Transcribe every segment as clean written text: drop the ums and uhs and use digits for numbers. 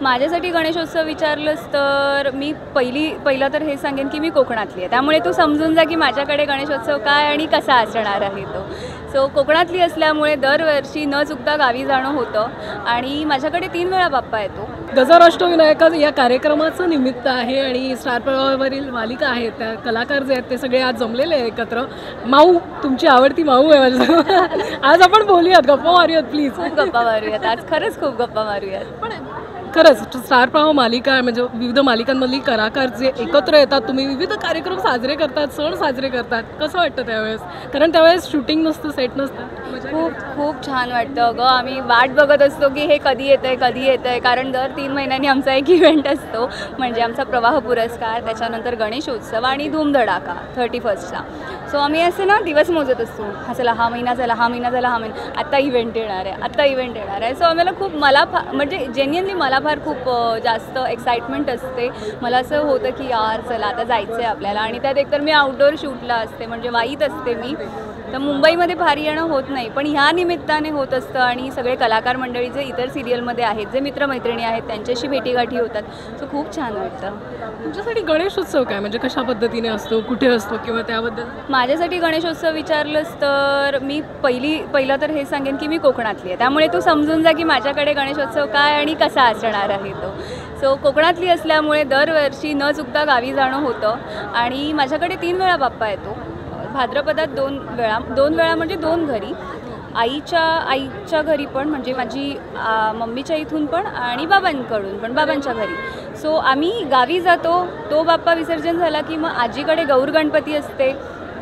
माझ्यासाठी गणेशोत्सव विचारलंस तर मी पहिलं तर हे सांगेन की मी कोकणातली आहे, त्यामुळे तू समजून जा की माझ्याकडे गणेशोत्सव काय आणि कसा असणार आहे तो. सो कोकणातली असल्यामुळे दरवर्षी न चुकता गावी जाणं होतं आणि माझ्याकडे 3 वेळा बाप्पा येतो. गजराष्टविनायक या कार्यक्रमाचं निमित्त आहे आणि स्टार प्रवाहावरील मालिका आहे, त्या कलाकार जे आहेत ते सगळे आज जमलेले आहे एकत्र. माऊ, तुमची आवडती माऊ आहे माझ्या. आज आपण बोलूयात, गप्पा मारूयात प्लीज. खूप गप्पा मारूयात आज, खरंच खूप गप्पा मारूयात. पण खरंच स्टार प्रवाह मालिका आहे म्हणजे विविध मालिकांमधली कलाकार जे एकत्र येतात, तुम्ही विविध कार्यक्रम साजरे करतात, सण साजरे करतात, कसं वाटतं त्यावेळेस? कारण त्यावेळेस शूटिंग नसतं, सेट नसतं. खूप खूप छान वाटतं अगं. आम्ही वाट बघत असतो की हे कधी येतं आहे, कारण दर 3 महिन्यांनी आमचा एक इव्हेंट असतो, म्हणजे आमचा प्रवाह पुरस्कार, त्याच्यानंतर गणेशोत्सव आणि धूमधडाका 31ला. सो आम्ही असे ना दिवस मोजत असतो, हा चला हा महिना झाला, आत्ता इव्हेंट येणार आहे. सो आम्हाला खूप म्हणजे जेन्युइनली मला फार खूप जास्त एक्साइटमेंट असते. मला असं होतं की यार चला आता जायचं आहे आपल्याला. आणि त्यात एकतर मी आउटडोअर शूटला असते, म्हणजे वाईत असते मी, तर मुंबईमध्ये फार येणं होत नाही, पण ह्या निमित्ताने होत असतं. आणि सगळे कलाकार मंडळी जे इतर सिरियलमध्ये आहेत, जे मित्रमैत्रिणी आहेत, त्यांच्याशी भेटीगाठी होतात. सो खूप छान वाटतं. तुमच्यासाठी गणेशोत्सव काय, म्हणजे कशा पद्धतीने असतो, कुठे असतो, किंवा त्याबद्दल? माझ्यासाठी गणेशोत्सव विचारलंस तर मी पहिलं तर हे सांगेन की मी कोकणातली आहे, त्यामुळे तू समजून जा की माझ्याकडे गणेशोत्सव काय आणि कसा असणार आहे तो. सो कोकणातली असल्यामुळे दरवर्षी न चुकता गावी जाणं होतं आणि माझ्याकडे 3 वेळा बाप्पा येतो. भाद्रपदात 2 वेळा म्हणजे 2 घरी, आईच्या घरी पण, म्हणजे माझी मम्मीच्या इथून पण आणि बाबांकडून पण, बाबांच्या घरी. सो आम्ही गावी जातो, तो बाप्पा विसर्जन झाला की मग आजीकडे गौर गणपती असते,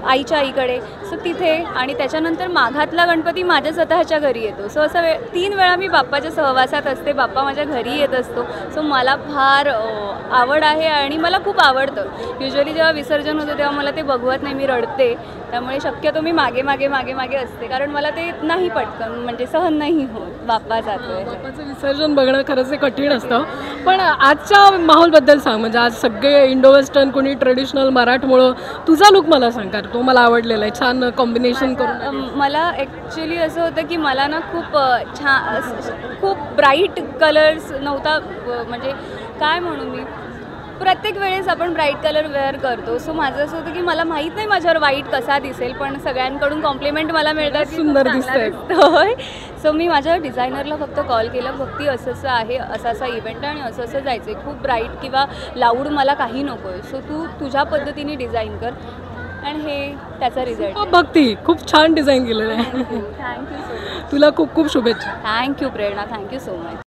आईच्या आईकडे, सो तिथे. आणि त्याच्यानंतर माघातला गणपती माझ्या स्वतःच्या घरी येतो. सो असं 3 वेळा मी बाप्पाच्या सहवासात असते, बाप्पा माझ्या घरी येत असतो. सो मला फार आवड आहे आणि मला खूप आवडतं. युजली जेव्हा विसर्जन होतं तेव्हा मला ते बघवत नाही, मी रडते. त्यामुळे शक्यतो मी मागे असते, कारण मला ते नाही पटकन, म्हणजे सहन नाही होत बाप्पा जातोय. बाप्पाचं विसर्जन बघणं खरंच कठीण असतं. पण आजच्या माहोलबद्दल सांग, म्हणजे आज सगळे इंडो वेस्टर्न, कोणी ट्रेडिशनल मराठमोळं, तुझा लुक मला सांग, कारण तो मला आवडलेला आहे, छान कॉम्बिनेशन करून. मला ॲक्च्युली असं होतं की मला ना खूप ब्राईट कलर्स नव्हता, म्हणजे काय म्हणू मी, प्रत्येक वेळेस आपण ब्राईट कलर वेअर करतो. सो माझं असं होतं की मला माहीत नाही माझ्यावर वाईट कसा दिसेल, पण सगळ्यांकडून कॉम्प्लिमेंट मला मिळतात, सुंदर दिसतंय. सो मी माझ्या डिझायनरला फक्त कॉल केला, भक्ती असं आहे, असा इव्हेंट आहे आणि असं जायचं आहे, खूप ब्राईट किंवा लाऊड मला काही नको आहे, सो तू तुझ्या पद्धतीने डिझाईन कर. आणि हे त्याचा रिझल्ट. भक्ती, खूप छान डिझाईन केलेलं आहे. Thank you so much. तुला खूप खूप शुभेच्छा. थँक्यू प्रेरणा, थँक्यू सो मच.